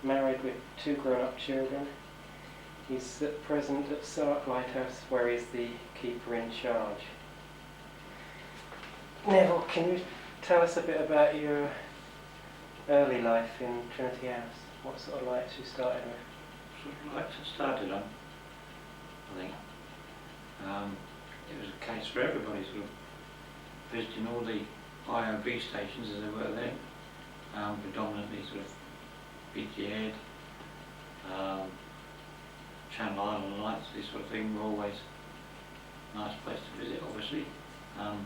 married with 2 grown-up children. He's at present at Sark Lighthouse, where he's the keeper in charge. Neville, can you tell us a bit about your early life in Trinity House? What sort of lights you started with? Sort of lights I started on, I think. It was a case for everybody, sort of visiting all the IOB stations as they were then, predominantly sort of BT Channel Island lights, this sort of thing, were always a nice place to visit, obviously, to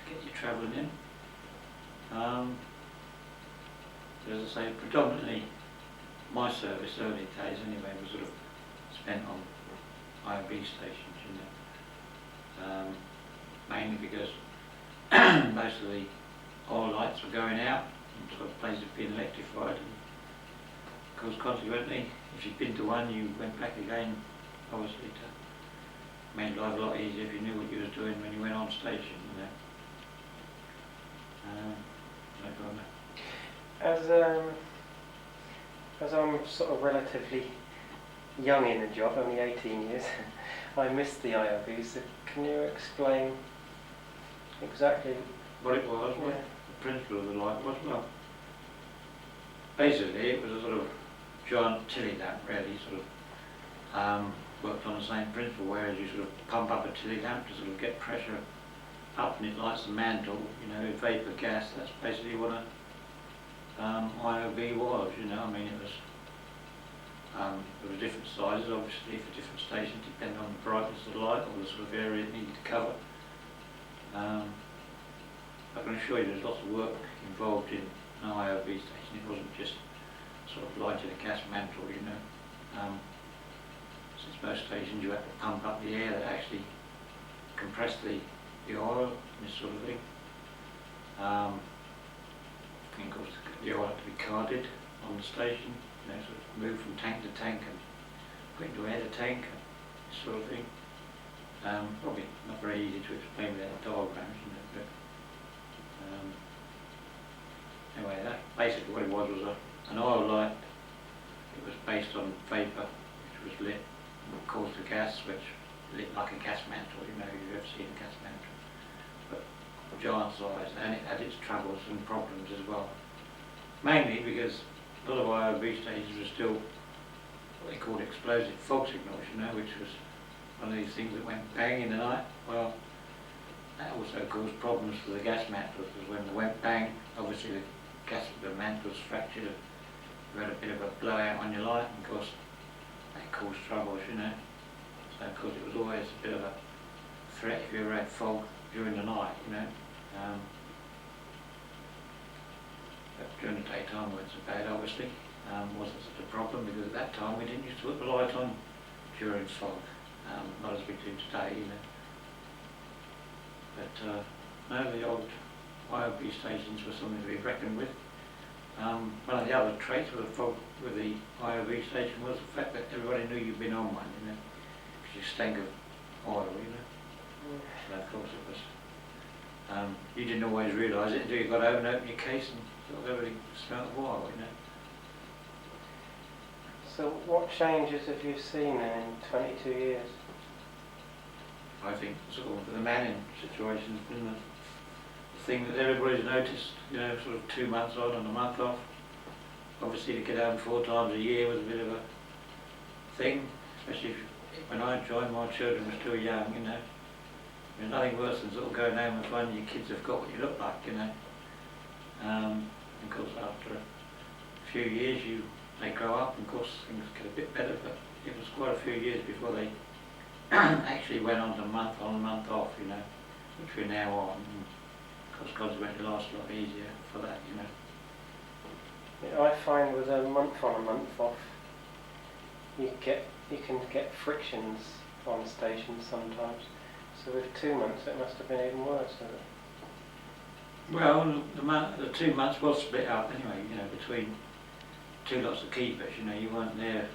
get you travelling in. As I say, predominantly my service, early days anyway, was sort of spent on IOB stations, you know, mainly because most of the oil lights were going out and sort of places being electrified, and of course consequently if you'd been to one you went back again, obviously, to make life a lot easier if you knew what you was doing when you went on station, you know. No problem. As I'm sort of relatively young in the job, only 18 years, I missed the IOB, so can you explain exactly what it was, what the principle of the light was? Well, basically it was a sort of giant tilly lamp, really, sort of worked on the same principle, whereas you sort of pump up a tilly lamp to sort of get pressure up and it lights the mantle, you know, vapour gas. That's basically what a IOB was, you know. I mean, it was there were different sizes, obviously, for different stations, depending on the brightness of the light or the sort of area it needed to cover. I can assure you there's lots of work involved in an IOB station. It wasn't just sort of lighting a gas mantle, you know. Since most stations you had to pump up the air that actually compressed the oil, this sort of thing. And of course the oil had to be carded on the station, you know, sort of moved from tank to tank and put into air to tank, and this sort of thing. Probably not very easy to explain without diagrams, you know, but anyway, that basically what it was an oil light. It was based on vapour, which was lit and caused the gas, which lit like a gas mantle, you know, you've ever seen a gas mantle, but giant size, and it had its troubles and problems as well. Mainly because a lot of IOB stations were still what they called explosive fog signals, you know, which was one of these things that went bang in the night. Well, that also caused problems for the gas mantles, because when they went bang, obviously the mantles fractured, you had a bit of a blowout on your light, and of course that caused troubles, you know. So of course it was always a bit of a threat if you ever had fog during the night, you know. But during the daytime it wasn't so bad, obviously. Wasn't such a problem, because at that time we didn't used to put the light on during fog, not as we do today, you know. But no, the old IOB stations were something to be reckoned with. One of the other traits with the IOB station was the fact that everybody knew you'd been on one, you know, because you stank of oil, you know. So of course it was, you didn't always realise it until you got home and opened your case and sort of everything smelled of oil, you know. So what changes have you seen then in 22 years? I think sort of the manning situation has been the thing that everybody's noticed, you know, sort of 2 months on and a month off. Obviously to get home 4 times a year was a bit of a thing, especially when I joined, my children were still young, you know. There's nothing worse than sort of going home and finding your kids have got what you look like, you know. Of course after a few years they grow up, and of course things get a bit better, but it was quite a few years before they actually went on to month on, month off, you know, which we're now on. And of course consequently life's a lot easier for that, you know. Yeah, I find with a month on, a month off, you can get frictions on stations sometimes. So with 2 months it must have been even worse, hasn't it? Well, the 2 months was split up anyway, you know, between 2 lots of keepers, you know. You weren't there,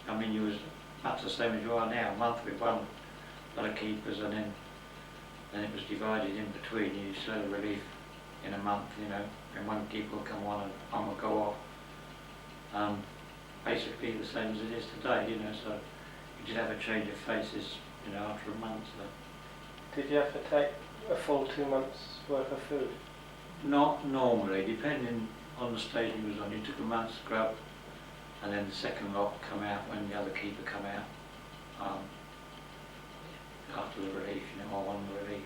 I mean you was much the same as you are now, a month with 1 lot of keepers, and then it was divided in between. You slow relief in a month, you know, and 1 keeper will come on and 1 will go off. basically the same as it is today, you know, so you did have a change of faces, you know, after a month. So. Did you have to take a full 2 months worth of food? Not normally, depending on the station you was on. You took a month's grub, and then the second lot come out when the other keeper come out, after the relief, you know, or on the relief.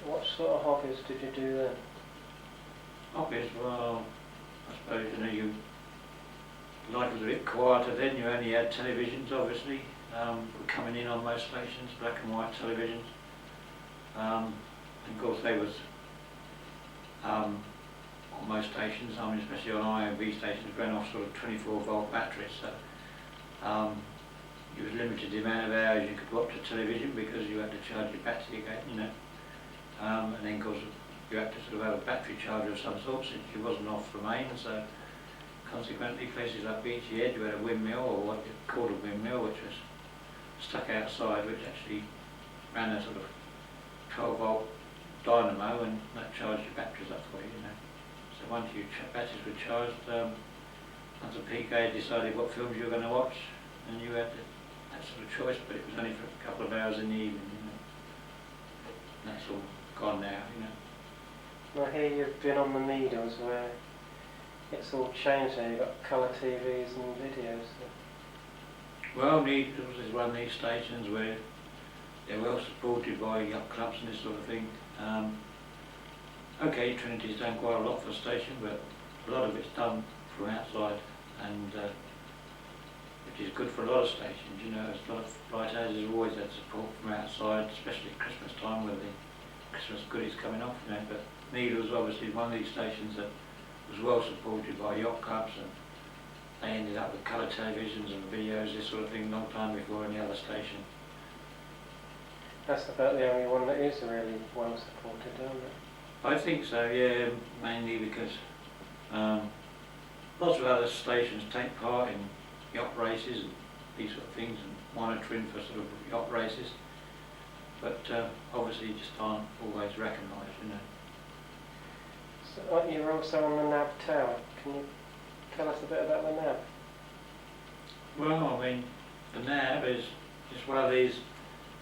What sort of hobbies did you do then? Hobbies, well, I suppose, you know, life was a bit quieter then. You only had televisions, obviously, were coming in on most stations, black and white televisions. And of course they was on most stations, I mean especially on IOB stations, ran off sort of 24-volt batteries, so you was limited the amount of hours you could watch the television because you had to charge your battery again, you know. And then of course you had to sort of have a battery charger of some sort since you wasn't off the main, so consequently places like Beachy Head you had a windmill, or what you called a windmill, which was stuck outside, which actually ran a sort of 12-volt dynamo, and that charged your batteries up for you, you know. So once your batteries were charged, once the PK decided what films you were going to watch, and you had that sort of choice, but it was only for a couple of hours in the evening, you know. And that's all gone now, you know. I hear you've been on the Needles where it's all changed now, you've got colour TVs and videos. So. Well, Needles is one of these stations where they're well supported by yacht clubs and this sort of thing. Okay, Trinity's done quite a lot for the station, but a lot of it's done from outside, and which is good for a lot of stations. You know, a lot of lighthouses have always had support from outside, especially at Christmas time when the Christmas goodies coming off. You know, but Needles obviously one of these stations that was well supported by yacht clubs, and they ended up with colour televisions and videos, this sort of thing, a long time before any other station. That's about the only one that is really well supported, isn't it? I think so, yeah, mainly because lots of other stations take part in yacht races and these sort of things, and monitoring for sort of yacht races, but obviously just aren't always recognised, you know. So you're also on the Nab Tower. Can you tell us a bit about the Nab? Well, I mean, the Nab is just one of these,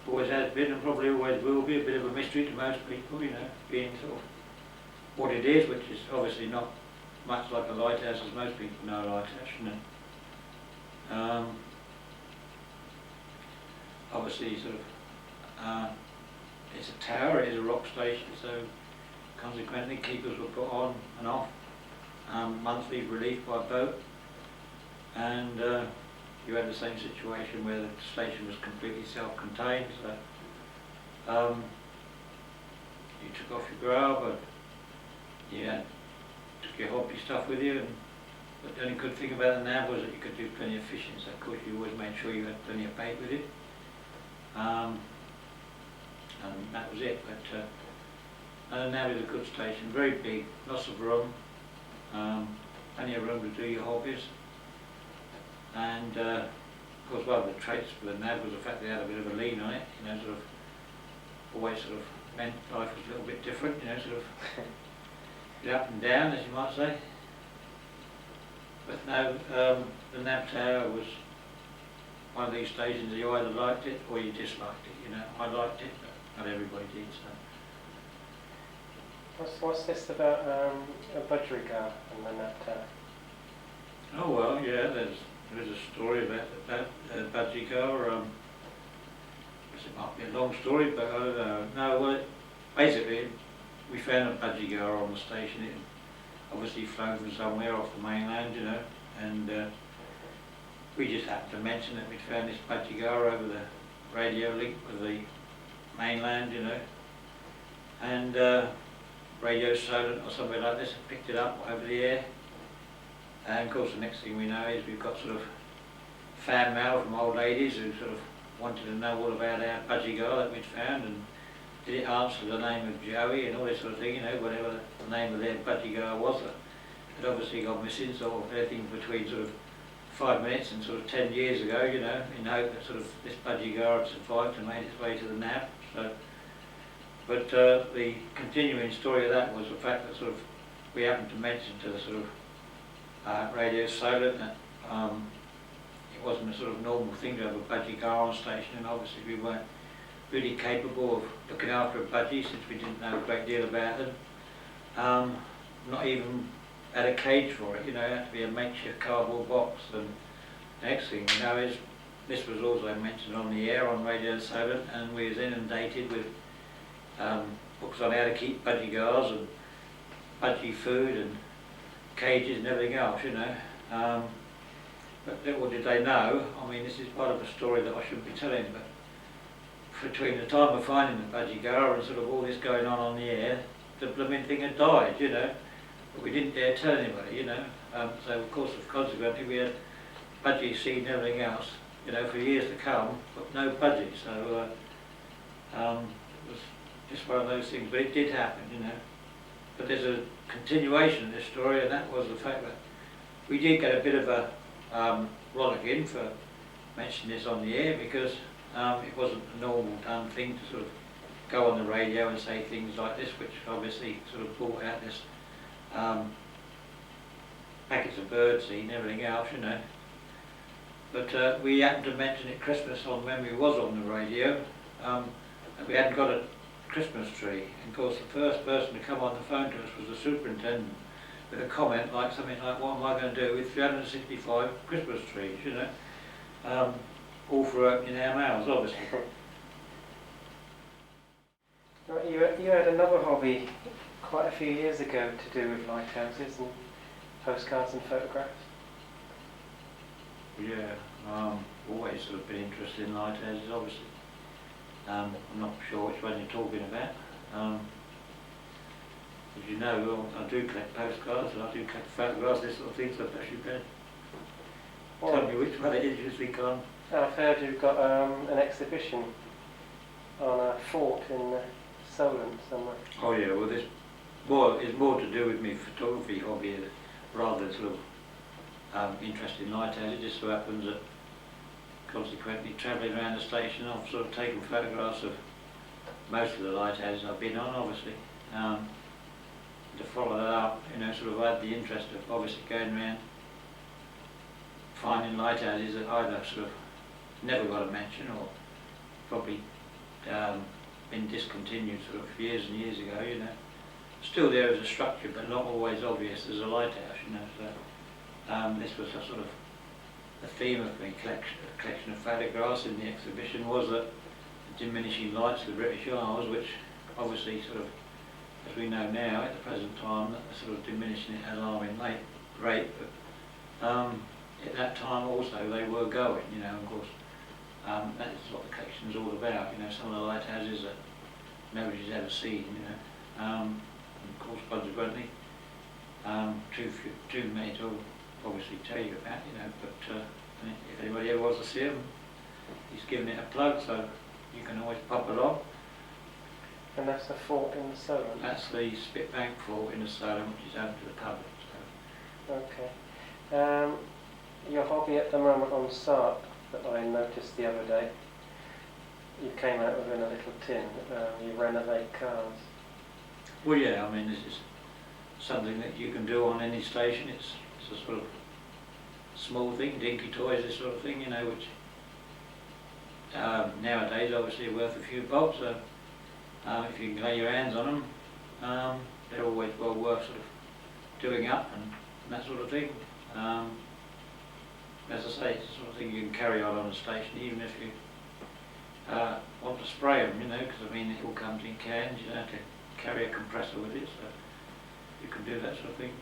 always has been and probably always will be, a bit of a mystery to most people, you know, being sort of what it is, which is obviously not much like a lighthouse as most people know a lighthouse, you know. Obviously sort of, it's a tower, it is a rock station, so consequently keepers were put on and off, monthly relief by boat, and you had the same situation where the station was completely self-contained, so you took off your grub, but you took your hobby stuff with you, but the only good thing about the Nab was that you could do plenty of fishing, so of course you always made sure you had plenty of bait with it, and that was it. But the Nab is a good station, very big, lots of room, plenty of room to do your hobbies. And of course one of the traits for the Nab was the fact they had a bit of a lean on it, you know, sort of always sort of meant life was a little bit different, you know, sort of bit up and down, as you might say. But no, the Nab Tower was one of these stations you either liked it or you disliked it, you know. I liked it, but not everybody did, so. What's this about a budgie guard and the Nab Tower? Oh well, yeah, there's a story about budgie car. It might be a long story, but I don't know. No, well, basically, we found a budgie car on the station. It obviously flown from somewhere off the mainland, you know, and we just happened to mention that we'd found this budgie car over the radio link with the mainland, you know, and radio silent or something like this, and picked it up over the air. And of course the next thing we know is we've got sort of fan mail from old ladies who sort of wanted to know all about our budgie girl that we'd found, and did it answer the name of Joey and all this sort of thing, you know, whatever the name of their budgie girl was. It obviously gone missing, sort of anything between sort of 5 minutes and sort of 10 years ago, you know, in the hope that sort of this budgie girl had survived and made its way to the Nab. So, but the continuing story of that was the fact that sort of we happened to mention to the sort of radio silent, that it wasn't a sort of normal thing to have a budgie car on station, and obviously we weren't really capable of looking after a budgie since we didn't know a great deal about them. Not even had a cage for it, you know, it had to be a makeshift cardboard box. And the next thing you know is, this was also mentioned on the air on Radio Silent, and we was inundated with books on how to keep budgie cars and budgie food and cages and everything else, you know. But little did they know, I mean, this is part of a story that I shouldn't be telling, but between the time of finding the budgie car and sort of all this going on the air, the blooming thing had died, you know. But we didn't dare tell anybody, you know. So of course, consequently, we had budgie seed and everything else, you know, for years to come, but no budgie. So it was just one of those things. But it did happen, you know. But there's a continuation of this story, and that was the fact that we did get a bit of a rollicking for mentioning this on the air, because it wasn't a normal thing to sort of go on the radio and say things like this, which obviously sort of brought out this packets of birdseed and everything else, you know. But we happened to mention at Christmas on when we was on the radio that we hadn't got a Christmas tree. And of course the first person to come on the phone to us was the superintendent with a comment like something like, what am I going to do with 365 Christmas trees, you know. All for opening our mouths, obviously. Right, you had another hobby quite a few years ago to do with lighthouses and postcards and photographs. Yeah, always sort of been interested in lighthouses, obviously. I'm not sure which one you're talking about. As you know, I do collect postcards and I do collect photographs, this sort of thing, so perhaps you better tell me which one it is you think on. I've heard you've got an exhibition on a fort in Solent somewhere. Oh yeah, well it's more to do with my photography hobby rather than sort of interest in lighthouses. It just so happens that consequently travelling around the station I've sort of taken photographs of most of the lighthouses I've been on, obviously. To follow that up, you know, sort of had the interest of obviously going around finding lighthouses that either sort of never got a mention or probably been discontinued sort of years and years ago, you know. Still there as a structure, but not always obvious as a lighthouse, you know. So this was a sort of the theme of my collection of photographs in the exhibition was that the diminishing lights of the British Isles, which obviously sort of, as we know now at the present time, that are sort of diminishing at an alarming rate, but at that time also they were going, you know. Of course, that is what the collection is all about, you know, some of the lighthouses that nobody's ever seen, you know. And of course, consequently, too many to obviously tell you about, you know, but if anybody ever wants to see them, he's giving it a plug, so you can always pop along. And that's the fort in Solent? That's the Spitbank Fort in the Solent, which is open to the public. So. Okay. Your hobby at the moment on Sark that I noticed the other day, you came out with in a little tin, you renovate cars. Well yeah, I mean this is something that you can do on any station. It's a sort of small thing, dinky toys, this sort of thing, you know, which nowadays obviously are worth a few bob, so if you can lay your hands on them, they're always well worth sort of doing up and that sort of thing. As I say, it's the sort of thing you can carry on a station, even if you want to spray them, you know, because I mean it all comes in cans, you don't have to carry a compressor with it, so you can do that sort of thing.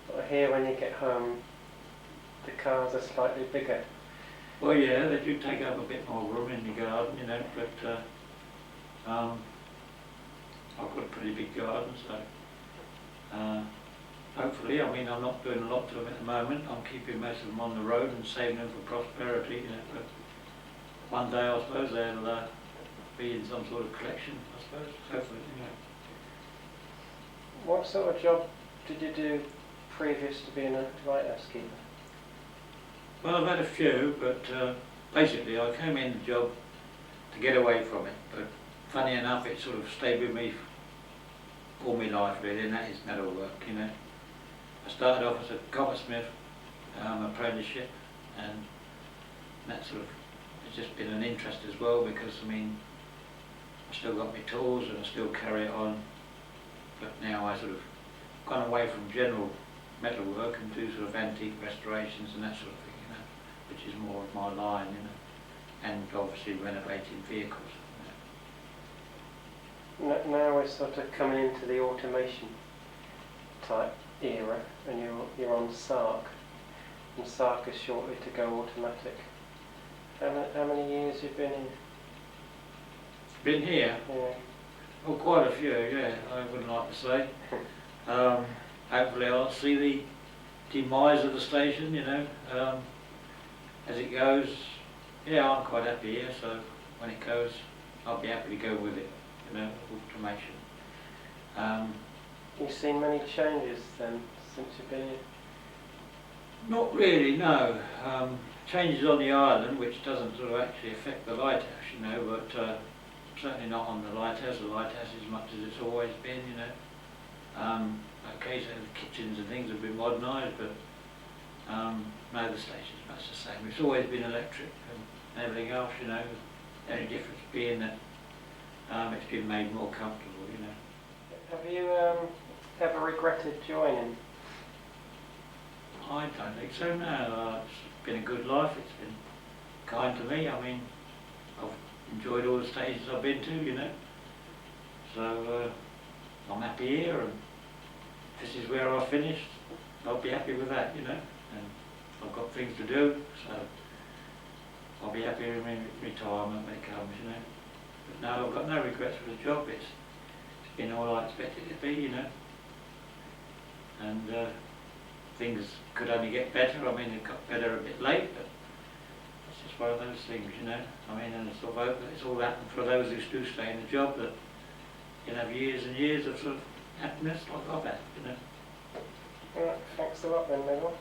But I hear when you get home, the cars are slightly bigger. Well yeah, they do take up a bit more room in the garden, you know, but I've got a pretty big garden, so hopefully, I mean I'm not doing a lot to them at the moment. I'm keeping most of them on the road and saving them for prosperity, you know, but one day I suppose they'll be in some sort of collection, I suppose, hopefully, you know. What sort of job did you do previous to being a lighthouse keeper? Well, I've had a few, but basically I came in the job to get away from it, but funny enough it sort of stayed with me all my life really, and that is metalwork, you know. I started off as a coppersmith apprenticeship, and that sort of, it's just been an interest as well, because I mean, I've still got my tools and I still carry it on, but now I sort of gone away from general metalwork and do sort of antique restorations and that sort of thing, you know, which is more of my line, you know, and obviously renovating vehicles. Now we're sort of coming into the automation type era, and you're on Sark, and Sark is shortly to go automatic. How many years you've been in? Been here? Yeah. Oh, quite a few, yeah, I wouldn't like to say. Hopefully I'll see the demise of the station, you know, as it goes. Yeah, I'm quite happy here, so when it goes, I'll be happy to go with it, you know, automation. You've seen many changes then since you've been here? Not really, no. Changes on the island, which doesn't sort of actually affect the lighthouse, you know, but certainly not on the lighthouse. The lighthouse is much as it's always been, you know. Occasionally the kitchens and things have been modernised, but no, the station's much the same. It's always been electric and everything else, you know. The only difference being that it's been made more comfortable, you know. Have you ever regretted joining? I don't think so, no. It's been a good life, it's been kind to me. I mean, I've enjoyed all the stations I've been to, you know. So I'm happy here, and if this is where I finished, I'll be happy with that, you know. And I've got things to do, so I'll be happy in retirement when it comes, you know. But no, I've got no regrets for the job. It's been all I expected it to be, you know. And things could only get better. I mean, it got better a bit late, but it's just one of those things, you know. I mean, and it's sort of hope that it's all happened for those who do stay in the job, that you can have years and years of sort of happiness like I've had, you know. Right, thanks a lot then, Neville.